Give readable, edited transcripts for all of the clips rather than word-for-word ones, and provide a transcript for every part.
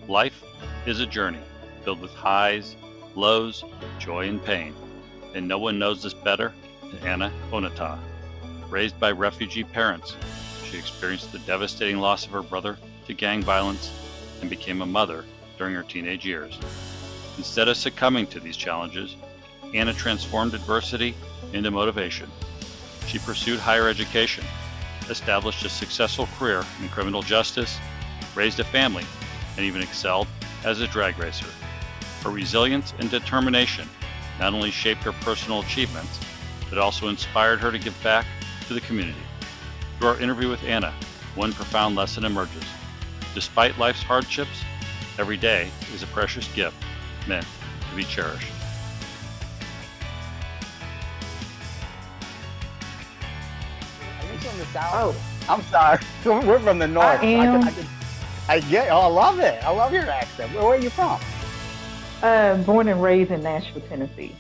Life is a journey filled with highs, lows, joy, and pain. And no one knows this better than Anna Ounoutha. Raised by refugee parents, she experienced the devastating loss of her brother to gang violence and became a mother during her teenage years. Instead of succumbing to these challenges, Anna transformed adversity into motivation. She pursued higher education, established a successful career in criminal justice, raised a family, and even excelled as a drag racer. Her resilience and determination not only shaped her personal achievements, but also inspired her to give back to the community. Through our interview with Anna, one profound lesson emerges. Despite life's hardships, every day is a precious gift meant to be cherished. Are you from the South? Oh, I'm sorry. We're from the North. I am. I get. Oh, I love it. I love your accent. Where are you from? Born and raised in Nashville, Tennessee.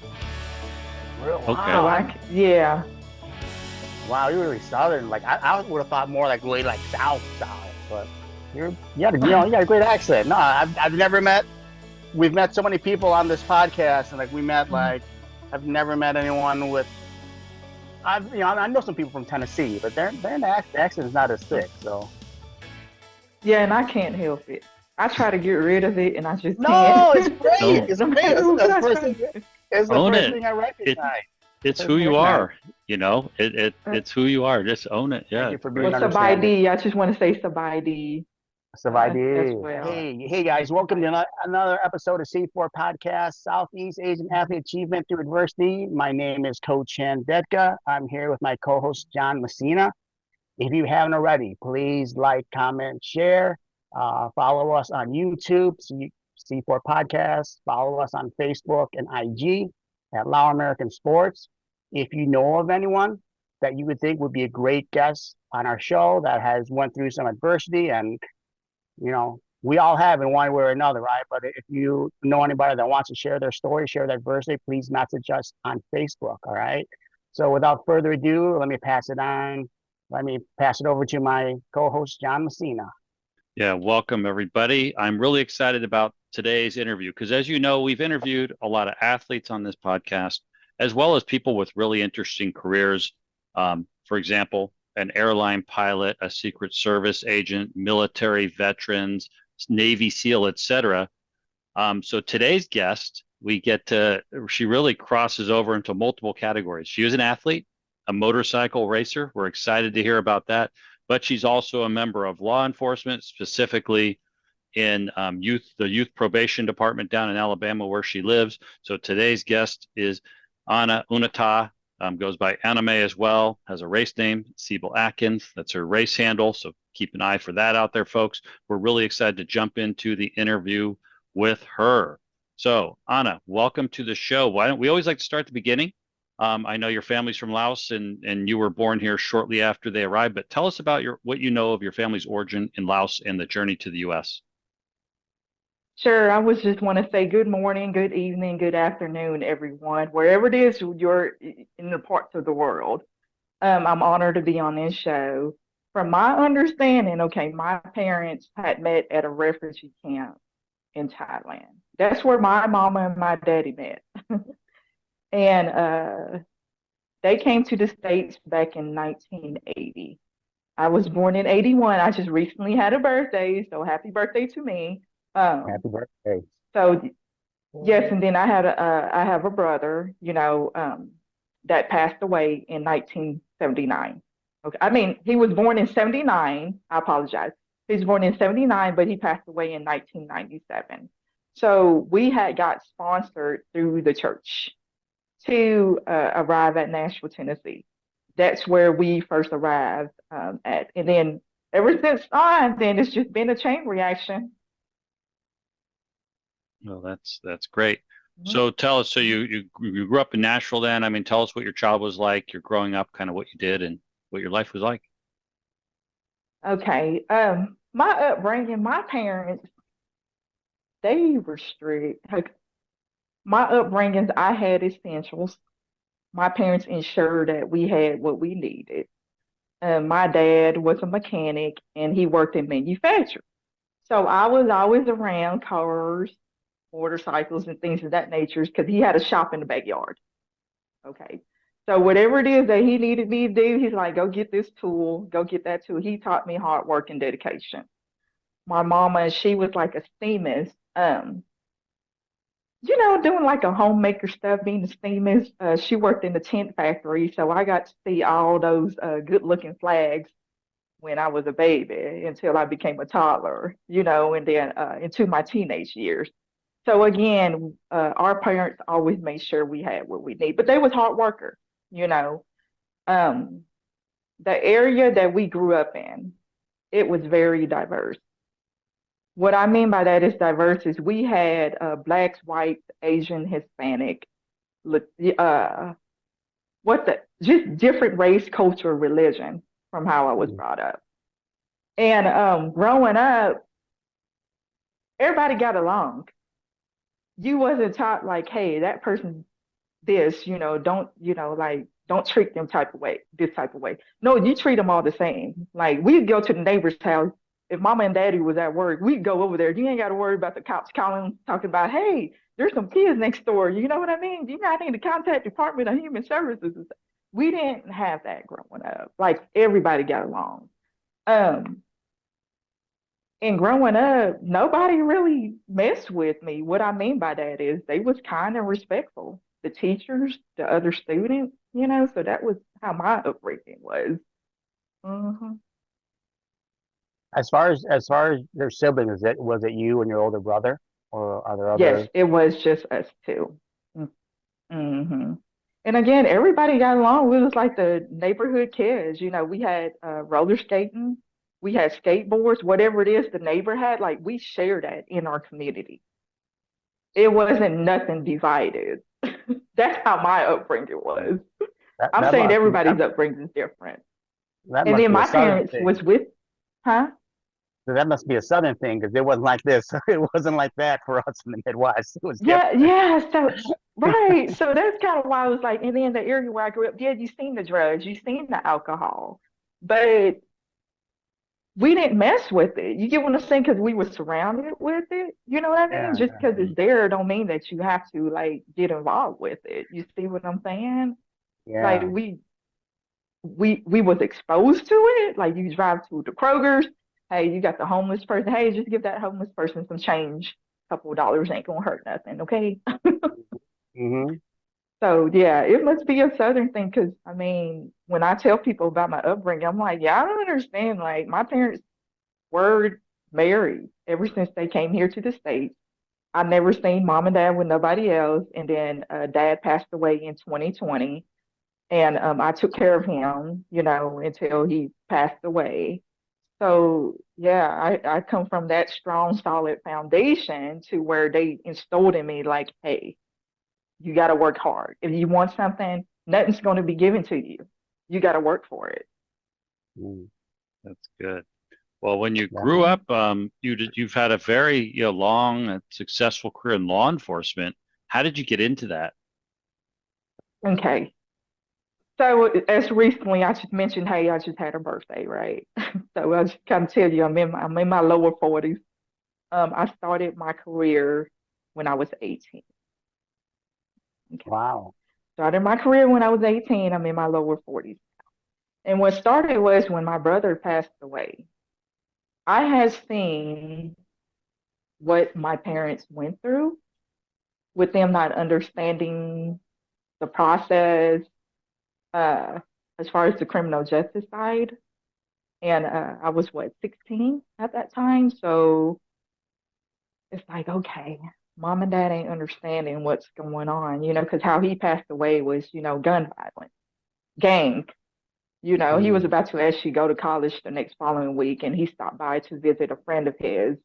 Real? Okay. Wow. Yeah. Wow, you're really Southern. Like I would have thought more like way like South, but you got a great accent. No, I've never met. We've met so many people on this podcast, and I've never met anyone with. I know some people from Tennessee, but their accent is not as thick. So. Yeah, and I can't help it. I try to get rid of it, and I just No, can't. it's great. No. It's great. It's the Own first it. thing I recognize. It's who you are, it's who you are. Just own it. Yeah. Thank you for being Well, understanding. Sabaidi. I just want to say Sabaidi. As well. Hey guys, welcome to another episode of C4 Podcast, Southeast Asian Athlete Achievement Through Adversity. My name is Coach Chan Detka. I'm here with my co-host John Messina. If you haven't already, please like, comment, share. Follow us on YouTube, C4 Podcast. Follow us on Facebook and IG at Lao American Sports. If you know of anyone that you would think would be a great guest on our show that has went through some adversity, and we all have in one way or another, right? But if you know anybody that wants to share their story, share their adversity, please message us on Facebook. All right. So without further ado, let me pass it on. Let me pass it over to my co-host, John Messina. Yeah, welcome everybody. I'm really excited about today's interview because, as you know, we've interviewed a lot of athletes on this podcast, as well as people with really interesting careers. For example, an airline pilot, a Secret Service agent, military veterans, Navy SEAL, etc. So today's guest, she really crosses over into multiple categories. She is an athlete, a motorcycle racer. We're excited to hear about that. But she's also a member of law enforcement, specifically in the youth probation department down in Alabama, where she lives. So today's guest is Anna Ounoutha, goes by Anime as well, has a race name, Siebel Atkins. That's her race handle. So keep an eye for that out there, folks. We're really excited to jump into the interview with her. So Anna, welcome to the show. Why don't we always like to start at the beginning? I know your family's from Laos and you were born here shortly after they arrived, but tell us about what you know of your family's origin in Laos and the journey to the U.S. Sure. I was just want to say good morning, good evening, good afternoon, everyone, wherever it is you're in the parts of the world. I'm honored to be on this show. From my understanding, okay, my parents had met at a refugee camp in Thailand. That's where my mama and my daddy met. And they came to the States back in 1980. I was born in 81. I just recently had a birthday, so happy birthday to me. Happy birthday. So yes, and then I have a brother, that passed away in 1979. Okay, I mean he was born in 79. I apologize. He was born in 79, but he passed away in 1997. So we had got sponsored through the church to arrive at Nashville, Tennessee. That's where we first arrived at. And then ever since then it's just been a chain reaction. Well, that's great. Mhm. So tell us, so you grew up in Nashville then. I mean, tell us what your child was like, your growing up, kind of what you did and what your life was like. Okay. My upbringing, my parents, they were strict. Like, my upbringings, I had essentials. My parents ensured that we had what we needed. My dad was a mechanic and he worked in manufacturing. So I was always around cars, motorcycles, and things of that nature because he had a shop in the backyard. Okay. So whatever it is that he needed me to do, he's like, go get this tool, go get that tool. He taught me hard work and dedication. My mama, she was like a steamist, doing like a homemaker stuff, being a steamist. She worked in the tent factory, so I got to see all those good looking flags when I was a baby until I became a toddler, and then into my teenage years. So again, our parents always made sure we had what we need, but they was hard workers, you know. Um, the area that we grew up in, it was very diverse. What I mean by that is diverse is we had blacks, whites, Asian, Hispanic, uh, just different race, culture, religion from how I was brought up. And growing up, everybody got along. You wasn't taught like, hey, that person this, don't treat them this type of way. No, you treat them all the same. Like we'd go to the neighbor's house. If mama and daddy was at work, we'd go over there. You ain't got to worry about the cops calling, talking about, hey, there's some kids next door. You know what I mean? You got to need to contact Department of Human Services. We didn't have that growing up. Like everybody got along. Um, and growing up, nobody really messed with me. What I mean by that is they was kind and respectful. The teachers, the other students, so that was how my upbringing was. Hmm. As far as their siblings, was it you and your older brother, or are there Yes, other? it was just us two. Mm-hmm. And again, everybody got along. We was like the neighborhood kids. We had roller skating, we had skateboards, whatever it is the neighbor had, like we shared that in our community. It wasn't nothing divided. That's how my upbringing was. That I'm that saying must everybody's upbringing is different. that And must then be a my southern parents thing. was with, huh? So that must be a southern thing because it wasn't like this. It wasn't like that for us in the Midwest. It was Yeah, different. yeah. So right. So that's kind of why I was like, and then the area where I grew up, yeah, you seen the drugs, you seen the alcohol, but we didn't mess with it. You get what I'm saying? Because we were surrounded with it. You know what I mean? Yeah, Just because it's there don't mean that you have to like get involved with it. You see what I'm saying? Like yeah. we was exposed to it. Like you drive to the Kroger's, hey, you got the homeless person. Hey, just give that homeless person some change. A couple of dollars ain't gonna hurt nothing, okay? Hmm. So yeah, it must be a Southern thing because I mean, when I tell people about my upbringing, I'm like, yeah, I don't understand. Like my parents were married ever since they came here to the States. I never seen mom and dad with nobody else, and then dad passed away in 2020, and I took care of him, until he passed away. So yeah, I come from that strong, solid foundation to where they instilled in me like, hey, you got to work hard. If you want something, nothing's going to be given to you. You got to work for it. Mm, That's good. Well, when you grew definitely. up, you've had a very long and successful career in law enforcement. How did you get into that? Okay. So as recently, I just mentioned, hey, I just had a birthday, right? So I just kind of tell you, I'm in my lower 40s. I started my career when I was 18. Okay. Wow. Started my career when I was 18. I'm in my lower 40s. And what started was when my brother passed away. I had seen what my parents went through with them not understanding the process uh, as far as the criminal justice side. And I was what, 16 at that time. So it's like, okay, mom and dad ain't understanding what's going on, because how he passed away was, gun violence, gang. He was Mm, about to actually go to college the next following week, and he stopped by to visit a friend of his.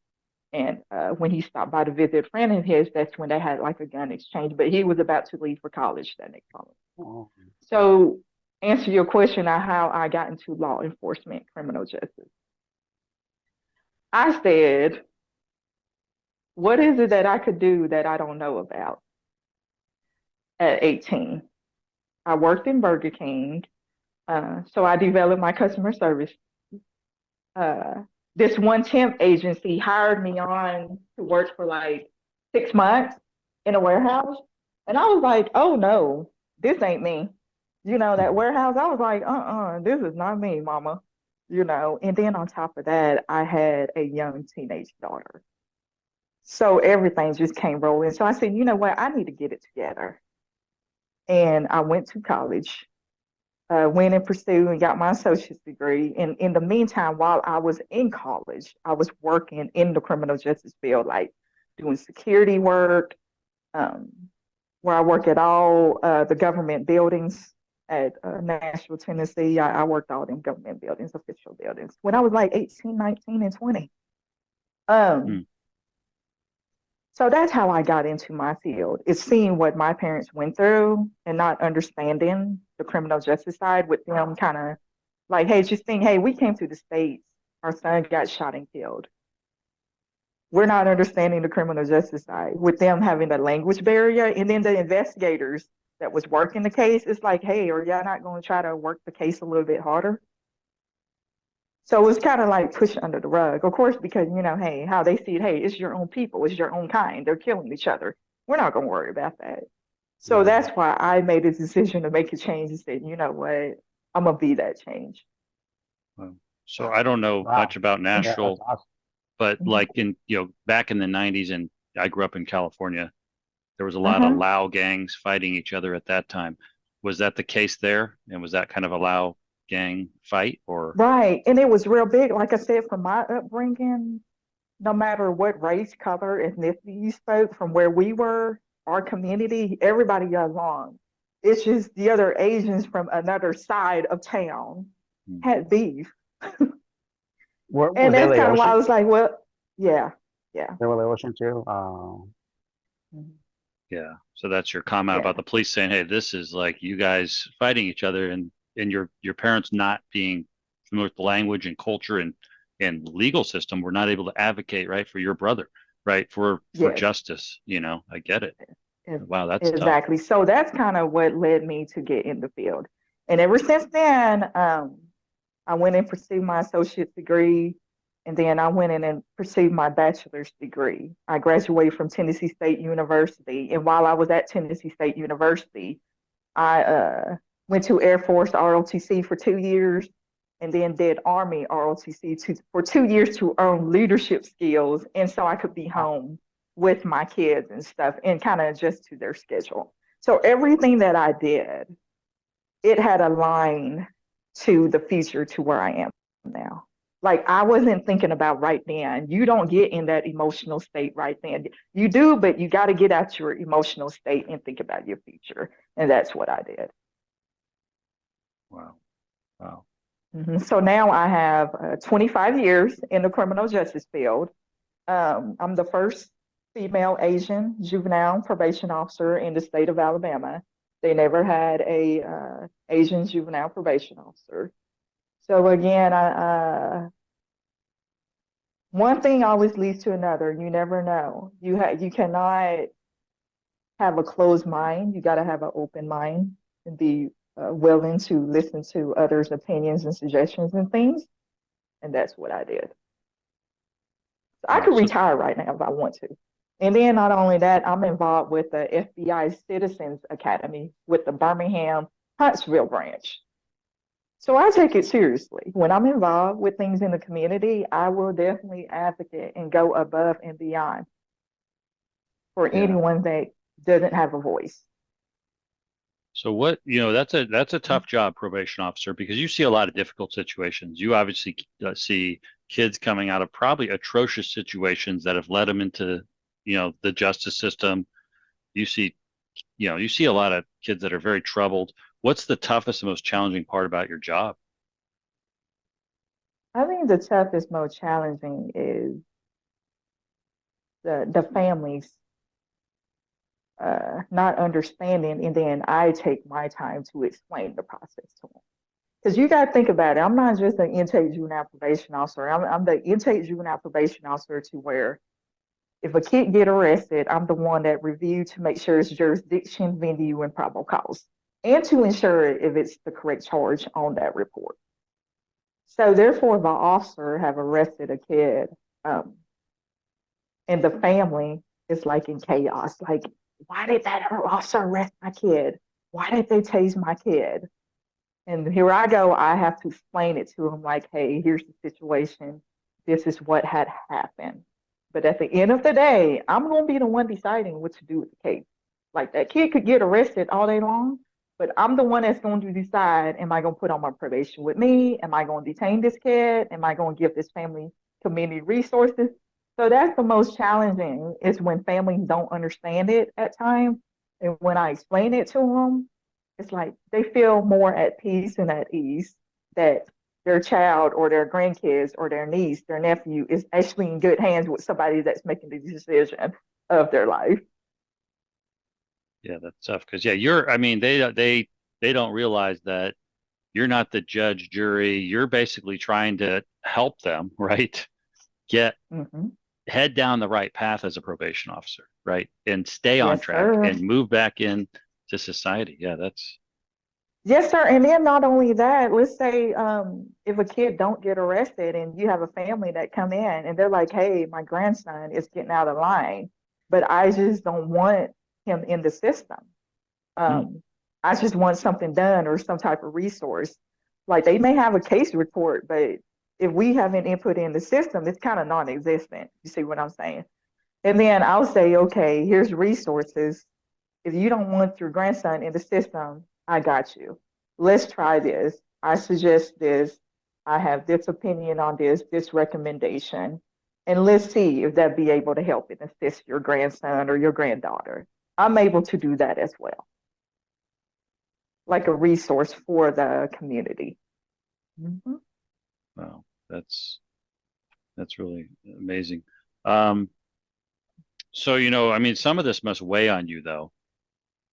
And when he stopped by to visit a friend of his, that's when they had like a gun exchange. But he was about to leave for college that next following. oh, So, answer your question on how I got into law enforcement, criminal justice. I said, what is it that I could do that I don't know about at 18? I worked in Burger King, so I developed my customer service. this one temp agency hired me on to work for like 6 months in a warehouse. And I was like, oh no, this ain't me. That warehouse, I was like, this is not me, mama. And then on top of that, I had a young teenage daughter. So everything just came rolling. So I said, you know what? I need to get it together. And I went to college, went and pursued and got my associate's degree. And in the meantime, while I was in college, I was working in the criminal justice field, like doing security work, um, where I work at all the government buildings at Nashville, Tennessee. I worked all in government buildings, official buildings, when I was like 18, 19, and 20. Um, Mm. So that's how I got into my field, is seeing what my parents went through and not understanding the criminal justice side, with them kind of like, hey, just think, hey, we came to the States, our son got shot and killed. We're not understanding the criminal justice side, with them having a language barrier. And then the investigators that was working the case, it's like, hey, are y'all not going to try to work the case a little bit harder? So it was kind of like pushed under the rug, of course, because, hey, how they see it, hey, it's your own people, it's your own kind, they're killing each other. We're not going to worry about that. So Wow. that's why I made a decision to make a change and said, you know what, I'm going to be that change. Wow. So I don't know Wow. much about Yeah, that's Nashville, awesome. but Mhm. like back in the 90s, and I grew up in California, there was a lot of Uh-huh. Lao gangs fighting each other at that time. Was that the case there? And was that kind of a Lao gang fight or? Right. And it was real big. Like I said, from my upbringing, no matter what race, color, ethnicity you spoke, from where we were, our community, everybody got along. It's just the other Asians from another side of town Hmm. had beef. Were And they that's kind of why I Laotian? was like, well, yeah, yeah. They were Laotian too. Mhm. Yeah. So that's your comment about Yeah. the police saying, "Hey, this is like you guys fighting each other," and your parents not being familiar with the language and culture and legal system were not able to advocate right for your brother, right for Yes. justice. I get it. Ex- Wow, that's tough. Exactly. So that's kind of what led me to get in the field. And ever since then, I went and pursued my associate's degree, and then I went in and pursued my bachelor's degree. I graduated from Tennessee State University, and while I was at Tennessee State University, I went to Air Force ROTC for 2 years, and then did Army ROTC for 2 years to earn leadership skills, and so I could be home with my kids and stuff, and kind of adjust to their schedule. So everything that I did, it had a line to the future, to where I am now. Like, I wasn't thinking about right then. You don't get in that emotional state right then. You do, but you got to get out your emotional state and think about your future. And that's what I did. Wow. Wow. So now I have 25 years in the criminal justice field. I'm the first female Asian juvenile probation officer in the state of Alabama. They never had a Asian juvenile probation officer. So again, one thing always leads to another. You never know. You cannot have a closed mind. You got to have an open mind and be willing to listen to others' opinions and suggestions and things. And that's what I did. So I Wow. could So retire right now if I want to. And then not only that, I'm involved with the FBI Citizens Academy with the Birmingham Huntsville branch. So I take it seriously. When I'm involved with things in the community, I will definitely advocate and go above and beyond for yeah. anyone that doesn't have a voice. So that's a tough job, probation officer, because you see a lot of difficult situations. You obviously see kids coming out of probably atrocious situations that have led them into, the justice system. You see a lot of kids that are very troubled. What's the toughest and most challenging part about your job? I think the toughest, most challenging is the families not understanding, and then I take my time to explain the process to them. Because you got to think about it. I'm not just an intake juvenile probation officer. I'm the intake juvenile probation officer, to where if a kid get arrested, I'm the one that review to make sure it's jurisdiction, venue, and probable cause, and to ensure if it's the correct charge on that report. So therefore, the officer have arrested a kid, um, and the family is like in chaos. Like, why did that officer arrest my kid? Why did they tase my kid? And here I go. I have to explain it to him like, hey, here's the situation. This is what had happened. But at the end of the day, I'm going to be the one deciding what to do with the case. Like that kid could get arrested all day long, but I'm the one that's going to decide, am I going to put on my probation with me? Am I going to detain this kid? Am I going to give this family community resources? So that's the most challenging is when families don't understand it at times. And when I explain it to them, it's like they feel more at peace and at ease that their child or their grandkids or their niece, their nephew is actually in good hands with somebody that's making the decision of their life. Yeah, that's tough because yeah, you're. I mean, they don't realize that you're not the judge, jury. You're basically trying to help them, right? Get Mm-hmm. head down the right path as a probation officer, right? And stay on Yes, track sir. and move back in to society. Yeah, that's Yes, sir. And then not only that, let's say if a kid don't get arrested and you have a family that come in and they're like, hey, my grandson is getting out of line, but I just don't want him in the system. mm, Um, I just want something done or some type of resource. Like they may have a case report, but if we haven't input in the system, it's kind of non-existent. You see what I'm saying? And then I'll say, okay, here's resources. If you don't want your grandson in the system, I got you. Let's try this. I suggest this. I have this opinion on this recommendation. And let's see if that be able to help and assist your grandson or your granddaughter. I'm able to do that as well, like a resource for the community. Mm-hmm. wow, that's really amazing. Um, so I mean, some of this must weigh on you though.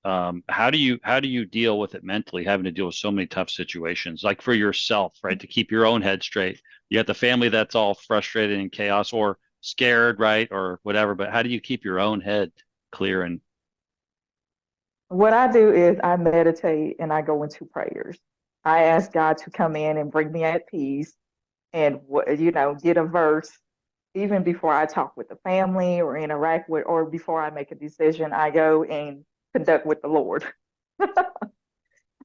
How do you deal with it mentally, having to deal with so many tough situations, like for yourself, right? To keep your own head straight. You got the family that's all frustrated and chaos or scared, right? Or whatever, but how do you keep your own head clear and What I do is I meditate and I go into prayers. I ask God to come in and bring me at peace and get a verse even before I talk with the family or interact with or before I make a decision. I go and conduct with the Lord.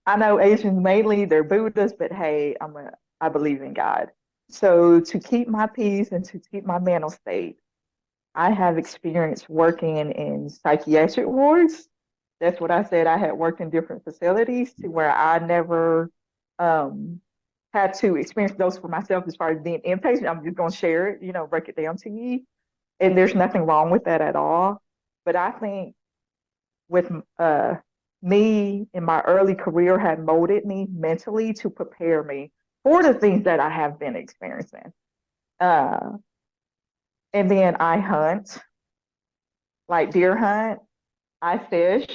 I know Asians mainly they're Buddhists, but hey, I believe in God. So to keep my peace and to keep my mental state, I have experience working in psychiatric wards. That's what I said. I had worked in different facilities to where I never um, had to experience those for myself as far as being inpatient. I'm just going to share it, break it down to you. And there's nothing wrong with that at all. But I think with me in my early career had molded me mentally to prepare me for the things that I have been experiencing. Uh, and then I hunt, like deer hunt. I fish.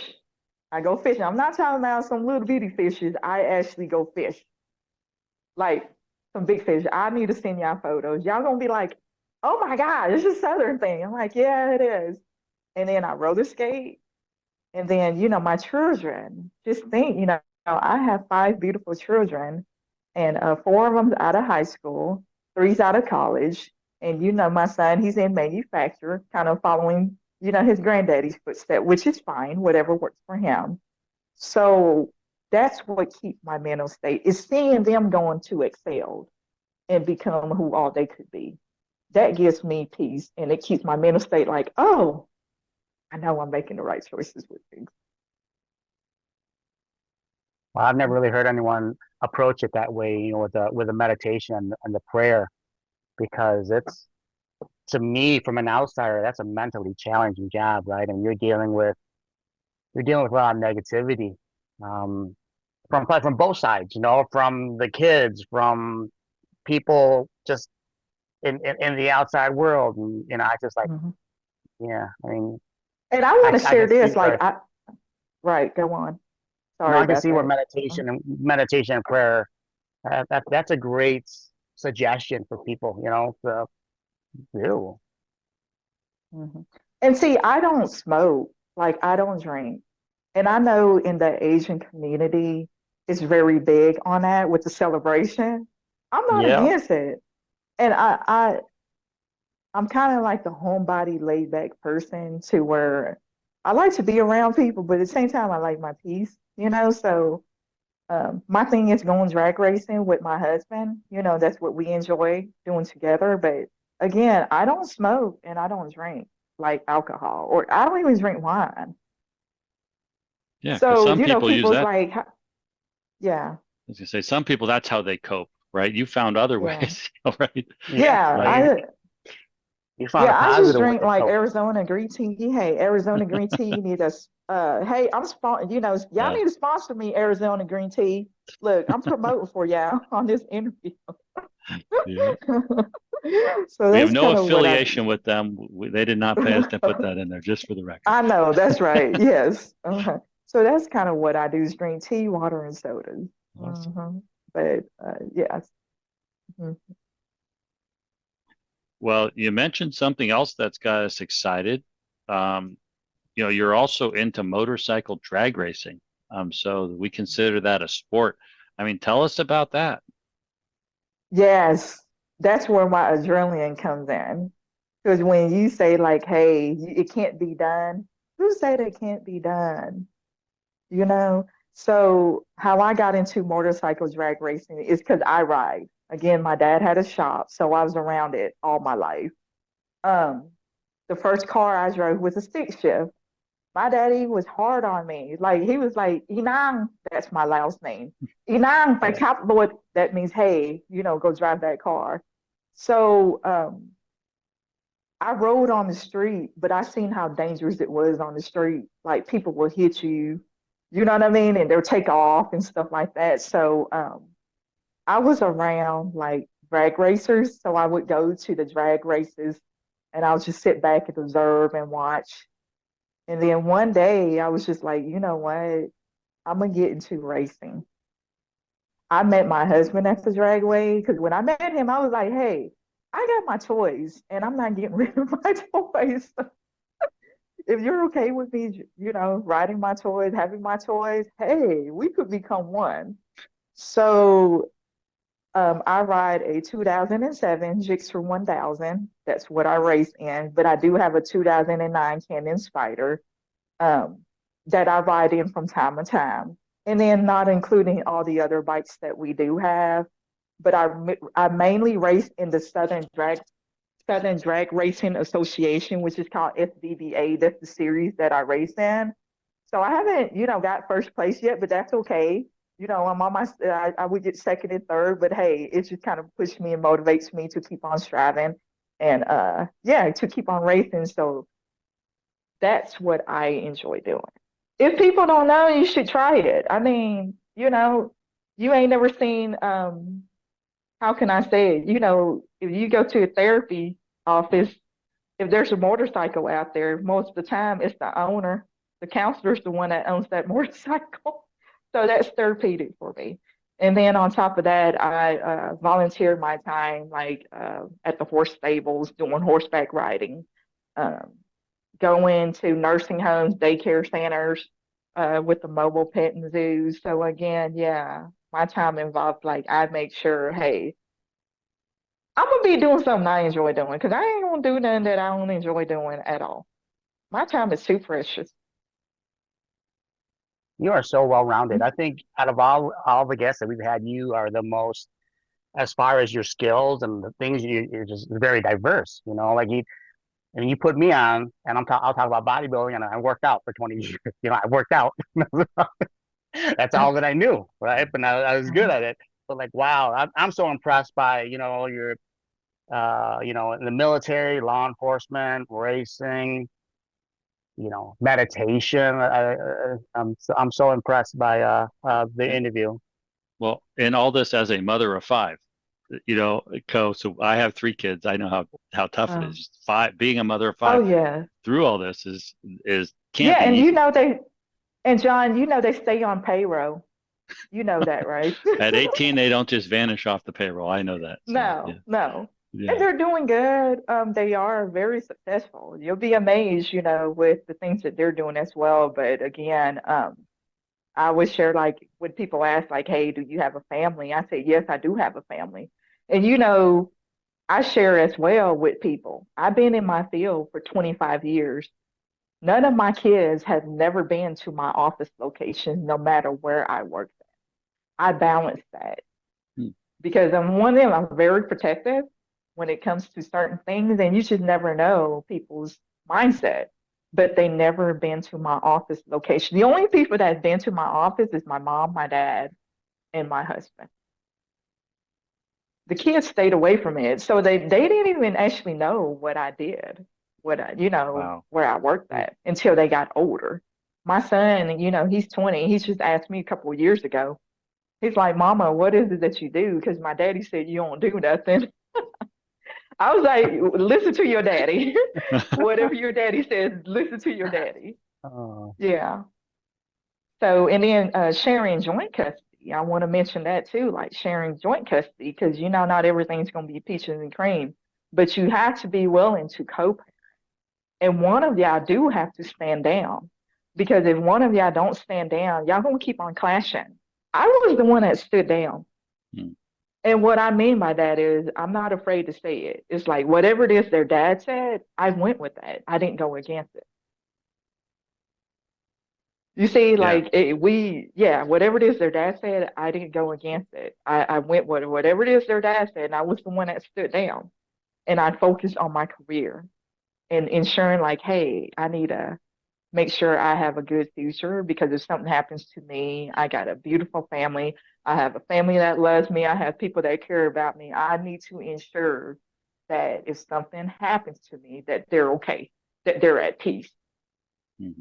I go fishing. I'm not talking about some little bitty fishes. I actually go fish, like some big fish. I need to send y'all photos. Y'all gonna be like, "Oh my God, this is a Southern thing." I'm like, "Yeah, it is." And then I roller skate, and then my children. Just think, I have five beautiful children, and four of them out of high school, three's out of college, and my son, he's in manufacture, kind of following his granddaddy's footsteps, which is fine, whatever works for him. So that's what keeps my mental state is seeing them going to excel and become who all they could be. That gives me peace and it keeps my mental state like, oh, I know I'm making the right choices with things. Well, I've never really heard anyone approach it that way, with a meditation and the prayer, because it's to me from an outsider, that's a mentally challenging job, right? And you're dealing with a lot of negativity, um, from both sides, from the kids, from people just in the outside world, and I just like, Mm-hmm. yeah, I mean, And I I want to I share can see this, like where right, go on. no, Sorry I can about see where that. meditation and prayer, that's a great suggestion for people, to do. Mm-hmm. And see, I don't smoke, like I don't drink. And I know in the Asian community, it's very big on that with the celebration. I'm not Yeah. against it. And I'm kind of like the homebody, laid back person to where I like to be around people, but at the same time, I like my peace, So my thing is going drag racing with my husband. That's what we enjoy doing together. But again, I don't smoke and I don't drink like alcohol, or I don't even drink wine. Yeah, because So, some people use people's that. like, yeah, As you say, some people that's how they cope, right? You found other yeah, ways, right? Yeah. yeah. Well, I you found a Yeah, I just positive way drink to like cope. Arizona green tea. Hey, Arizona green tea, you need us. Hey, y'all Yeah, need to sponsor me, Arizona green tea. Look, I'm promoting for y'all on this interview. yeah. So We have that's no kind of what I affiliation do. with them. They did not pay us to put that in there, just for the record. I know, that's right. Yes. So that's kind of what I do is drink tea, water, and sodas. Awesome. But yes. Mhm. Well, you mentioned something else that's got us excited. Um, you're also into motorcycle drag racing. So we consider that a sport. I mean, tell us about that. Yes, that's where my adrenaline comes in. Because when you say like, "Hey, it can't be done," who said it can't be done? You know. So how I got into motorcycle drag racing is because I ride. Again, my dad had a shop, so I was around it all my life. Um, the first car I drove was a stick shift. My daddy was hard on me. Like he was like, Inang, that's my Laos name. Inang, by Lord, that means hey, go drive that car. So I rode on the street, but I seen how dangerous it was on the street. Like people will hit you, you know what I mean? And they'll take off and stuff like that. So I was around like drag racers. So I would go to the drag races and I would just sit back and observe and watch. And then one day I was just like, you know what? I'm gonna get into racing. I met my husband at the dragway because when I met him, I was like, hey, I got my toys and I'm not getting rid of my toys. If you're okay with me, riding my toys, having my toys, hey, we could become one. So I ride a 2007 Gixxer 1000. That's what I race in, but I do have a 2009 Canon Spider um, that I ride in from time to time. And then not including all the other bikes that we do have, but I mainly race in the Southern Drag Racing Association, which is called SDBA. That's the series that I race in. So I haven't, got first place yet, but that's okay. I'm on I would get second and third, but hey, it just kind of pushes me and motivates me to keep on striving and yeah, to keep on racing. So that's what I enjoy doing. If people don't know, you should try it. I mean, you ain't never seen how can I say it? If you go to a therapy office, if there's a motorcycle out there, most of the time it's the owner. The counselor's the one that owns that motorcycle. So that's therapeutic for me. And then on top of that, I volunteer my time like at the horse stables doing horseback riding, um, going to nursing homes, daycare centers with the mobile pet and zoos. So again, yeah, my time involved like I make sure, hey, I'm gonna be doing something I enjoy doing because I ain't gonna do nothing that I don't enjoy doing at all. My time is too precious. You are so well rounded. I think out of all the guests that we've had, you are the most as far as your skills and the things you're just very diverse. Like you put me on, and I'll talk about bodybuilding, and I worked out for 20 years. I worked out. That's all that I knew, right? But I was good Mhm. at it. But like, wow, I'm so impressed by your in the military, law enforcement, racing, meditation. I'm so impressed by the Yeah. interview. Well, in all this as a mother of five, so I have three kids. I know how tough it Oh, is. Five, being a mother of oh five yeah, through all this is yeah, can't be and easy. John, they stay on payroll. You know that, right? At 18, they don't just vanish off the payroll. I know that. So yeah, No, no. And yeah. they're doing good. They are very successful. You'll be amazed, with the things that they're doing as well. But again, I always share like when people ask, like, hey, do you have a family? I say, yes, I do have a family. And I share as well with people. I've been in my field for 25 years. None of my kids have never been to my office location, no matter where I work. I balance that Hmm. because I'm one of them, I'm very protective when it comes to certain things, and you should never know people's mindset. But they never been to my office location. The only people that have been to my office is my mom, my dad, and my husband. The kids stayed away from it. So they didn't even actually know what I did, Wow. where I worked at until they got older. My son, he's 20. He's just asked me a couple of years ago. He's like, Mama, what is it that you do? Because my daddy said you don't do nothing. I was like, listen to your daddy. Whatever your daddy says, listen to your daddy. Oh, Yeah. So, and then sharing joint custody. I want to mention that too, like sharing joint custody, because not everything's going to be peaches and cream, but you have to be willing to cope. And one of y'all do have to stand down, because if one of y'all don't stand down, y'all going to keep on clashing. I was the one that stood down. Hmm. And what I mean by that is I'm not afraid to say it. It's like whatever it is their dad said, I went with that. I didn't go against it. You see, Yeah. like whatever it is their dad said, I didn't go against it. I went with whatever it is their dad said, and I was the one that stood down. And I focused on my career and ensuring, like, hey, I need to make sure I have a good future, because if something happens to me, I got a beautiful family. I have a family that loves me. I have people that care about me. I need to ensure that if something happens to me, that they're okay, that they're at peace, Hmm.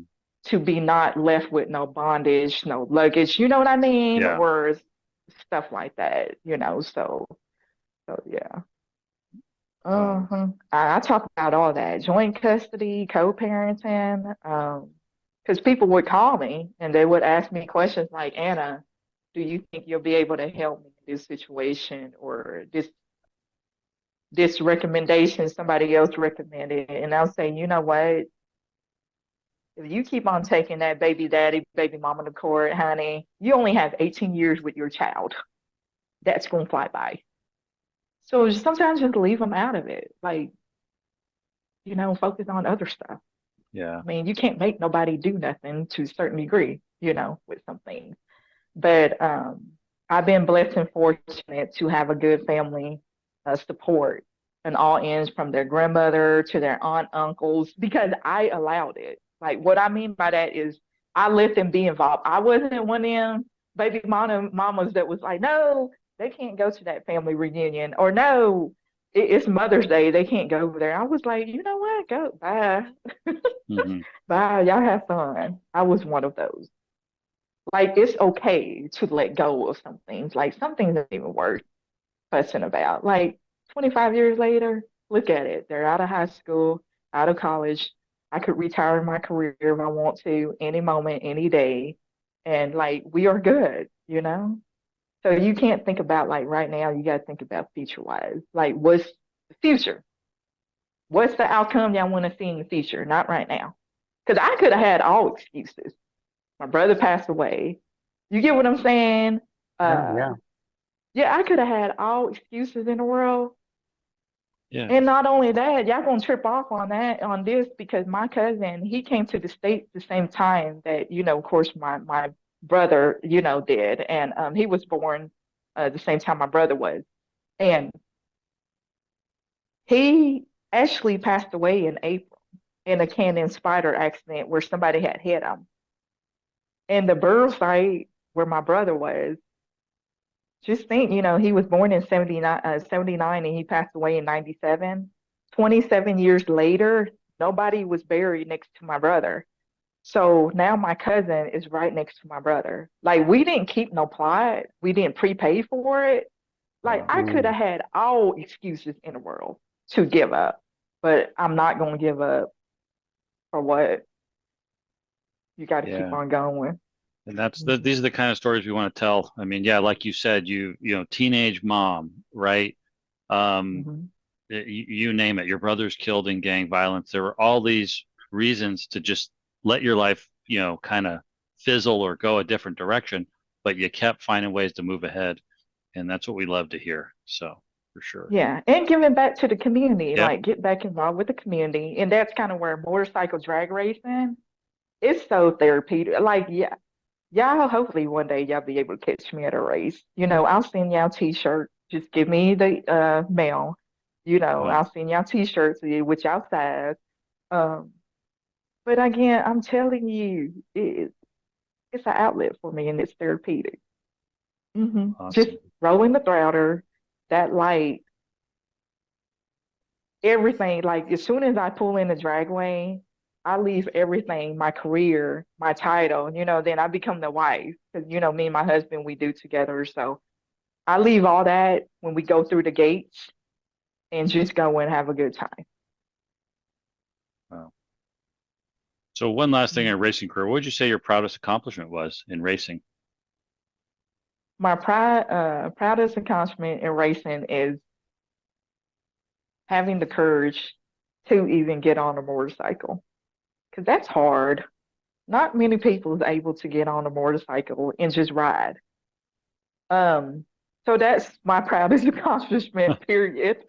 to be not left with no bondage, no luggage, you know what I mean? Yeah. Or stuff like that. So yeah. Wow. I talk about all that joint custody, co-parenting, because people would call me and they would ask me questions like, Anna, do you think you'll be able to help me in this situation, or this recommendation somebody else recommended? And I'll say, you know what? If you keep on taking that baby daddy, baby mama to court, honey, you only have 18 years with your child. That's going to fly by. So sometimes just leave them out of it. Like, focus on other stuff. Yeah. I mean, you can't make nobody do nothing to a certain degree, with some things. But I've been blessed and fortunate to have a good family support and all ends, from their grandmother to their aunt, uncles, because I allowed it. Like, what I mean by that is I let them be involved. I wasn't one of them baby mamas that was like, no, they can't go to that family reunion, or no, it's Mother's Day, they can't go over there. I was like, you know what? Go, bye. Hmm. Bye. Y'all have fun. I was one of those. Like, it's okay to let go of some things. Like, some things aren't even worth fussing about. Like, 25 years later, look at it. They're out of high school, out of college. I could retire my career if I want to, any moment, any day. And like, we are good. So you can't think about, like, right now, you got to think about future wise. Like, what's the future? What's the outcome y'all want to see in the future? Not right now. Because I could have had all excuses. My brother passed away. You get what I'm saying? yeah, Uh, yeah. yeah, I could have had all excuses in the world. Yeah. And not only that, y'all gonna trip off on this, because my cousin, he came to the States the same time that, of course, my brother, did. And he was born the same time my brother was. And he actually passed away in April in a cannon spider accident where somebody had hit him. And the burial site where my brother was, just think, he was born in 79 and he passed away in 97. 27 years later, nobody was buried next to my brother. So now my cousin is right next to my brother. Like, we didn't keep no plot. We didn't prepay for it. Like, Wow. I could have had all excuses in the world to give up, but I'm not going to give up for what? You got to keep Yeah. on going. And these are the kind of stories we want to tell. I mean, yeah, like you said, teenage mom, right? Um, Mm-hmm. you name it. Your brother's killed in gang violence. There were all these reasons to just let your life, kind of fizzle or go a different direction, but you kept finding ways to move ahead, and that's what we love to hear. So, for sure. Yeah, and giving back to the community, Yep. like get back involved with the community. And that's kind of where motorcycle drag racing is so therapeutic. Like, yeah, y'all, hopefully one day y'all be able to catch me at a race. I'll send y'all t-shirt. Just give me the mail. Wow. I'll send y'all t-shirts with y'all size. Um, but again, I'm telling you, it's an outlet for me and it's therapeutic. Just Awesome. rolling the throttle, that light, everything. Like as soon as I pull in the dragway, I leave everything, my career, my title, then I become the wife. Because, me and my husband, we do together. So I leave all that when we go through the gates and just go and have a good time. Wow. So one last thing in Mhm. your racing career, what would you say your proudest accomplishment was in racing? My proudest accomplishment in racing is having the courage to even get on a motorcycle. Because that's hard. Not many people is able to get on a motorcycle and just ride. Um, so that's my proudest accomplishment, period.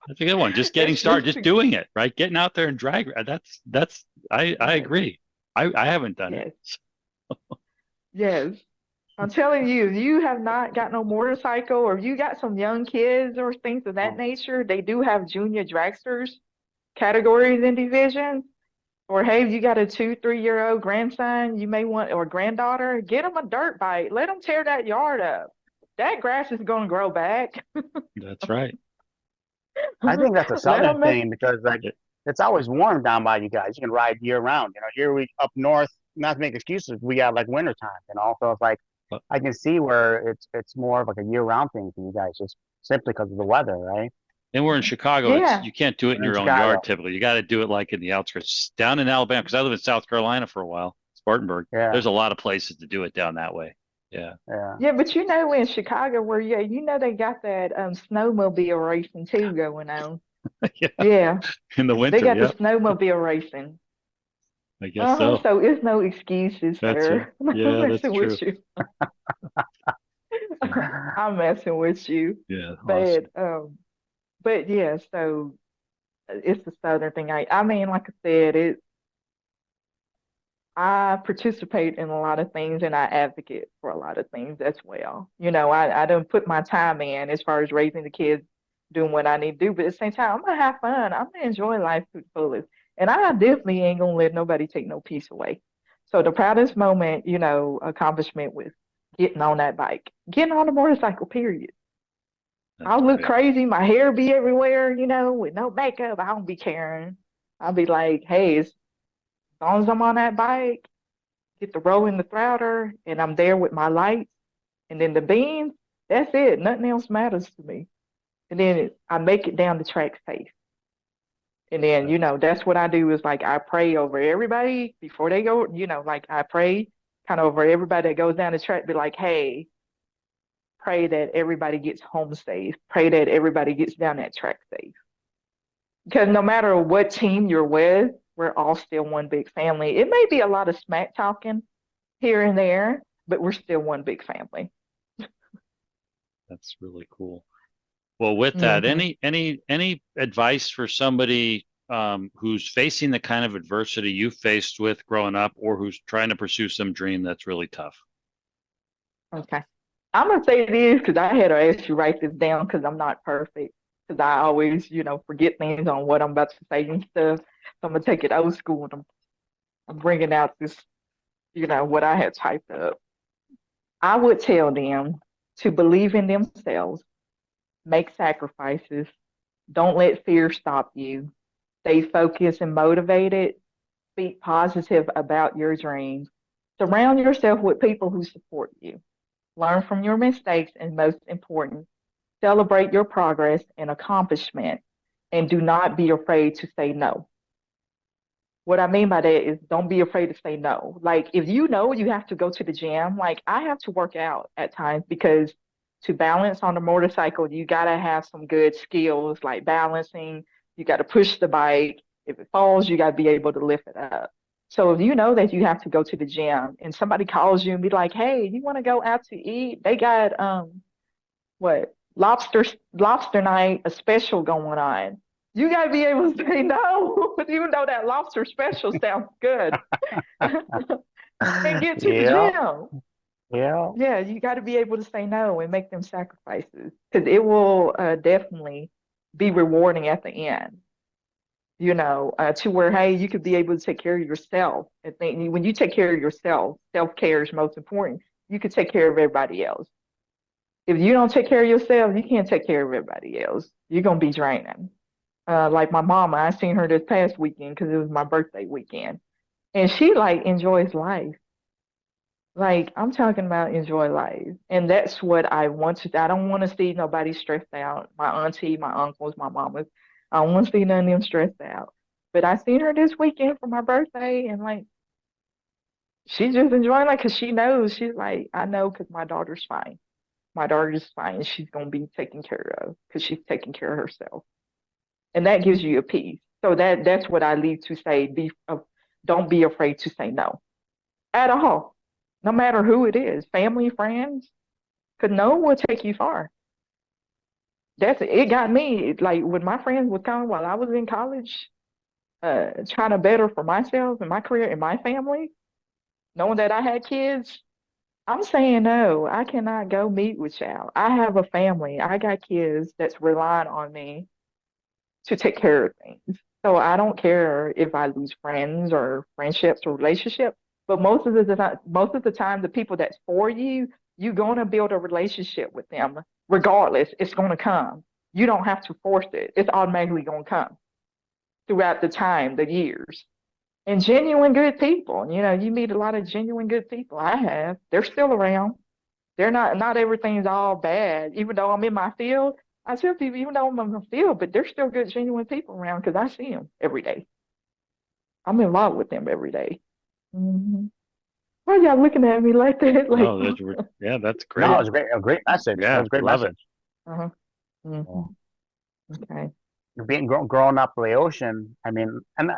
That's a good one. Just getting It's started, just just doing it, right? Getting out there and drag. That's I yes, agree. I haven't done it. yes, yes. I'm telling you, if you have not got no motorcycle or if you got some young kids or things of that nature, they do have junior dragsters categories and divisions. Or hey, if you got a 2, 3 year old grandson, you may want or granddaughter, get them a dirt bike. Let them tear that yard up. That grass is going to grow back. That's right. I think that's a Let southern them make thing because like It- it's always warm down by you guys. You can ride year round. Here we up north, not to make excuses, we got like winter time, so it's like but- I can see where it's more of like a year round thing for you guys, just simply because of the weather, right? And we're in Chicago. It's yeah, you can't do it in We're in your own yard Chicago. typically. You got to do it like in the outskirts, down in Alabama. Because I lived in South Carolina for a while, Spartanburg. Yeah, There's a lot of places to do it down that way. Yeah. yeah. yeah, but in Chicago where they got that snowmobile racing too going on. Yeah. Yeah, In the they winter. got the Yep. snowmobile racing. I guess so. So it's no excuses, That's right. sir. I'm Yeah, that's messing true. with you. Yeah. I'm messing with you. Yeah. But Awesome. yeah, so it's the southern thing. I mean, like I said, I participate in a lot of things and I advocate for a lot of things as well. I don't put my time in as far as raising the kids, doing what I need to do, but at the same time, I'm gonna have fun. I'm gonna enjoy life to the fullest. And I definitely ain't gonna let nobody take no peace away. So the proudest moment, accomplishment was getting on that bike, getting on the motorcycle, period. That's I'll look great. crazy, my hair be everywhere, with no makeup. I don't be caring. I'll be like, hey, as long as I'm on that bike, get the roll in the throttle, and I'm there with my lights, and then the beams. That's it. Nothing else matters to me. And then I make it down the track safe. And then, That's that's what I do is like I pray over everybody before they go, like I pray kind of over everybody that goes down the track, be like, hey, pray that everybody gets home safe. Pray that everybody gets down that track safe. Because no matter what team you're with, we're all still one big family. It may be a lot of smack talking here and there, but we're still one big family. that's really cool. Well, with that, Hmm. any advice for somebody who's facing the kind of adversity you faced with growing up, or who's trying to pursue some dream that's really tough? Okay. I'm gonna say this because I had to actually write this down because I'm not perfect. Because I always, forget things on what I'm about to say and stuff. So I'm gonna take it old school and I'm bringing out this, what I had typed up. I would tell them to believe in themselves, make sacrifices, don't let fear stop you, stay focused and motivated, speak positive about your dreams, surround yourself with people who support you, learn from your mistakes, and most important, celebrate your progress and accomplishment, and do not be afraid to say no. What I mean by that is don't be afraid to say no. Like if you know you have to go to the gym, like I have to work out at times because to balance on a motorcycle, you gotta have some good skills like balancing. You gotta push the bike. If it falls, you gotta be able to lift it up. So if you know that you have to go to the gym and somebody calls you and be like, "Hey, you want to go out to eat? They got what lobster night, a special going on. You got to be able to say no, even though that lobster special sounds good, and get to the Yeah, gym. yeah. Yeah, you got to be able to say no and make them sacrifices because it will definitely be rewarding at the end. To where, hey, you could be able to take care of yourself. I think when you take care of yourself, self-care is most important. You could take care of everybody else. If you don't take care of yourself, you can't take care of everybody else. You're gonna be draining. Like my mama, I seen her this past weekend because it was my birthday weekend, and she like enjoys life. Like I'm talking about enjoy life, and that's what I want to. I don't want to see nobody stressed out. My auntie, my uncles, my mamas. I don't want to see none of them stressed out. But I seen her this weekend for my birthday, and like she's just enjoying life because she knows she's like I know because my daughter's fine. My daughter's fine. She's gonna be taken care of because she's taking care of herself, and that gives you a peace. So that's what I lead to say. Don't be afraid to say no at all, no matter who it is, family, friends, because no will take you far. That's it. Got me like when my friends would come while I was in college, trying to better for myself and my career and my family, knowing that I had kids. I'm saying no, I cannot go meet with y'all. I have a family. I got kids that's relying on me to take care of things. So I don't care if I lose friends or friendships or relationships. But most of the time, the people that's for you, you're gonna build a relationship with them. Regardless, it's gonna come. You don't have to force it. It's automatically gonna come throughout the time, the years. And genuine good people. You meet a lot of genuine good people. I have. They're still around. They're not everything's all bad. Even though I'm in my field, I tell people, even though I'm in my field, but there's still good, genuine people around because I see them every day. I'm involved with them every day. Mm-hmm. Why are y'all looking at me like that? Like, No, yeah, that's No, it great. was a great message. That Yeah, was a great love it. message. uh-huh. Yeah. Mm-hmm. Okay. Being growing up in the ocean, I mean, and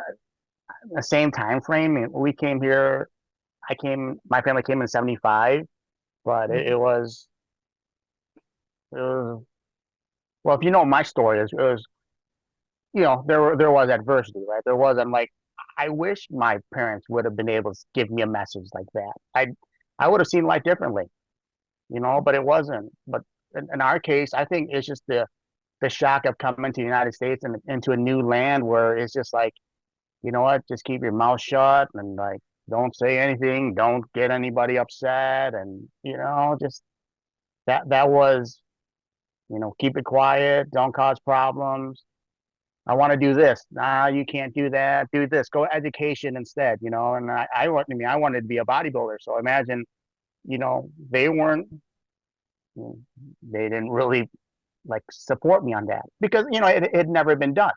the same time frame. I mean, we came here. My family came in '75, but Mm-hmm. it was, well, if you know my story, it was, there was adversity, right? There wasn't like, I wish my parents would have been able to give me a message like that. I would have seen life differently, but it wasn't. But in our case, I think it's just the shock of coming to the United States and into a new land where it's just like, you know what, just keep your mouth shut and like don't say anything, don't get anybody upset, and just that was, keep it quiet, don't cause problems. I want to do this. Nah, you can't do that. Do this. Go education instead. And I wanted to be a bodybuilder. So imagine, they weren't, they didn't really like support me on that because it had never been done.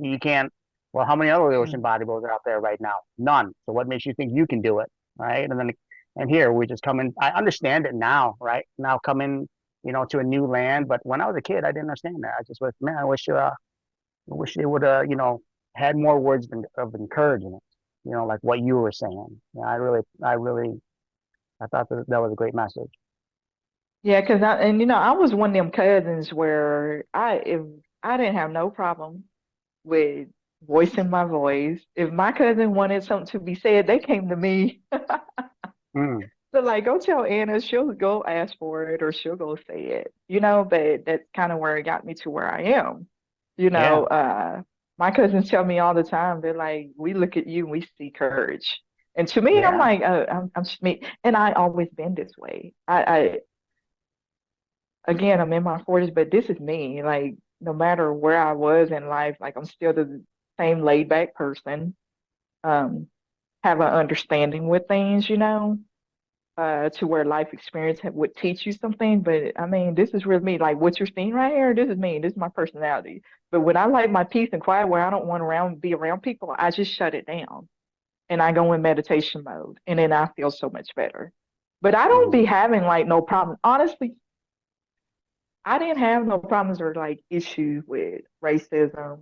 You can't. Well, how many other ocean bodybuilders are out there right now? None. So what makes you think you can do it, right? And here we just come in. I understand it now, right? Now coming, to a new land. But when I was a kid, I didn't understand that. I just was, man, I wish they would, had more words of encouragement. Like what you were saying. I thought that was a great message. Yeah, because I was one of them cousins where if I didn't have no problem with voicing my voice. If my cousin wanted something to be said, they came to me. Mm, So like, go tell Anna, she'll go ask for it or she'll go say it, but that's kind of where it got me to where I am. You yeah, know, uh, my cousins tell me all the time, they're like, we look at you and we see courage. And to me, I'm yeah. like, I'm just me. And I always been this way. Again, I'm in my 40s, but this is me. Like, no matter where I was in life, like I'm still the same laid back person. Um, have an understanding with things, to where life experience would teach you something. But I mean, this is really me. Like what you're seeing right here, this is me. This is my personality. But when I like my peace and quiet, where I don't want to be around people, I just shut it down and I go in meditation mode, and then I feel so much better. But I don't be Mhm. having like no problem. Honestly, I didn't have no problems or like issues with racism.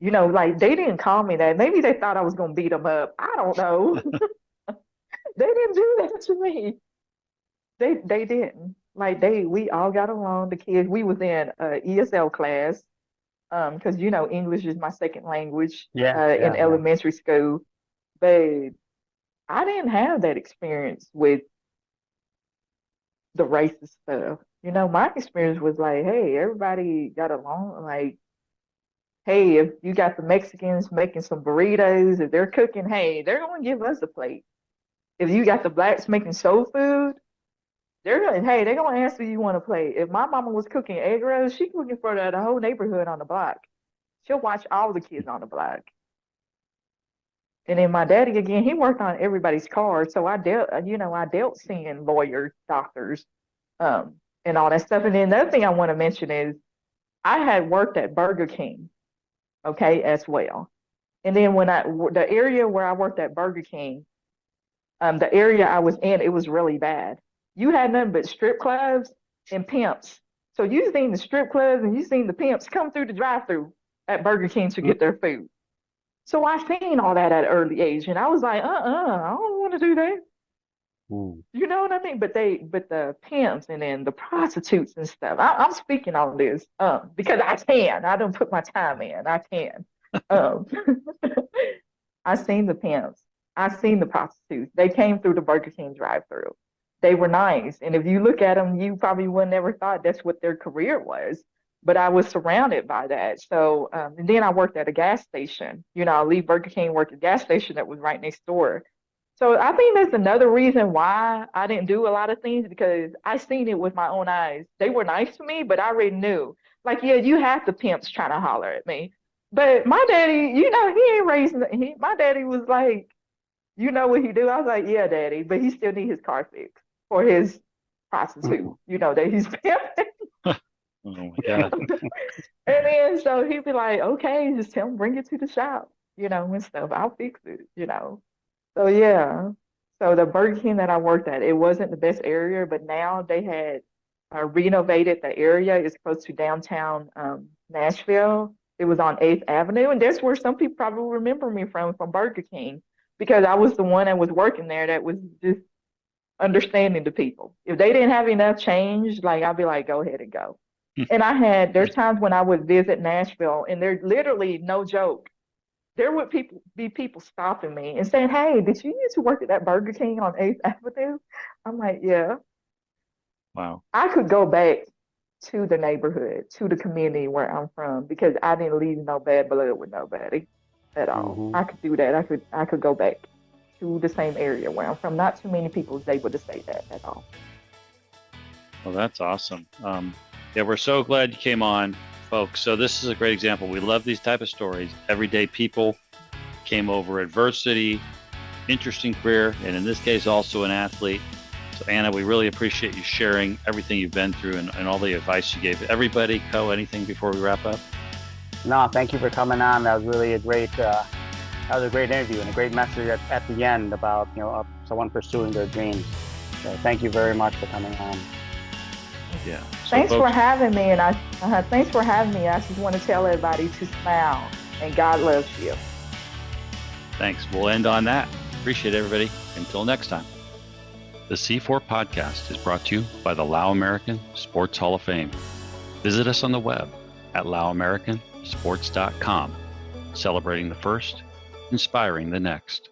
Like they didn't call me that. Maybe they thought I was gonna beat them up. I don't know. They didn't do that to me. They didn't. Like we all got along. The kids, we was in ESL class, because English is my second language Yeah, in yeah, yeah. elementary school. But I didn't have that experience with the racist stuff. My experience was like, hey, everybody got along. Like, hey, if you got the Mexicans making some burritos, if they're cooking, hey, they're gonna give us a plate. If you got the blacks making soul food, they're gonna ask you want to play. If my mama was cooking egg rolls, she cooking for the whole neighborhood on the block. She'll watch all the kids on the block. And then my daddy again, he worked on everybody's cars, so I dealt seeing lawyers, doctors, and all that stuff. And then the other thing I want to mention is I had worked at Burger King, okay, as well. And then the area where I worked at Burger King, the area I was in, it was really bad. You had nothing but strip clubs and pimps. So you seen the strip clubs and you seen the pimps come through the drive-through at Burger King to get their food. So I seen all that at an early age, and I was like, I don't want to do that. Ooh. You know what I mean? But the pimps and then the prostitutes and stuff. I'm speaking on this because I can. I don't put my time in. I can. Um, I seen the pimps. I seen the prostitutes. They came through the Burger King drive-through. They were nice, and if you look at them, you probably would never thought that's what their career was. But I was surrounded by that. So, and then I worked at a gas station. I leave Burger King, worked at a gas station that was right next door. So I think that's another reason why I didn't do a lot of things because I seen it with my own eyes. They were nice to me, but I already knew. Like, yeah, you have the pimps trying to holler at me. But my daddy, he ain't raising. My daddy was like, you know what he do? I was like, yeah, daddy, but he still need his car fixed for his prostitute. That he's pimping. Oh my God. And then so he'd be like, okay, just tell him bring it to the shop, and stuff. I'll fix it. So yeah. So the Burger King that I worked at, it wasn't the best area, but now they had renovated the area. It's close to downtown Nashville. It was on 8th Avenue, and that's where some people probably remember me from Burger King, because I was the one that was working there that was just understanding the people. If they didn't have enough change, like I'd be like, go ahead and go. And there's times when I would visit Nashville, and there's literally no joke. There would be people stopping me and saying, hey, did you used to work at that Burger King on 8th Avenue? I'm like, yeah. Wow. I could go back to the neighborhood, to the community where I'm from, because I didn't leave no bad blood with nobody at all. Mhm. I could do that. I could go back to the same area where I'm from. Not too many people is able to say that at all. Well, that's awesome. Yeah, we're so glad you came on, folks. So this is a great example. We love these type of stories. Everyday people came over adversity, interesting career, and in this case, also an athlete. So Anna, we really appreciate you sharing everything you've been through and all the advice you gave. Everybody, anything before we wrap up? No, thank you for coming on. That was really a great interview and a great message at the end about someone pursuing their dreams. So thank you very much for coming on. Yeah. So Thanks for folks, having me, and thanks for having me. I just want to tell everybody to smile, and God loves you. thanks. We'll end on that. Appreciate everybody. Until next time. The C4 podcast is brought to you by the Lao American Sports Hall of Fame. Visit us on the web at laoamericansports.com, celebrating the first, inspiring the next.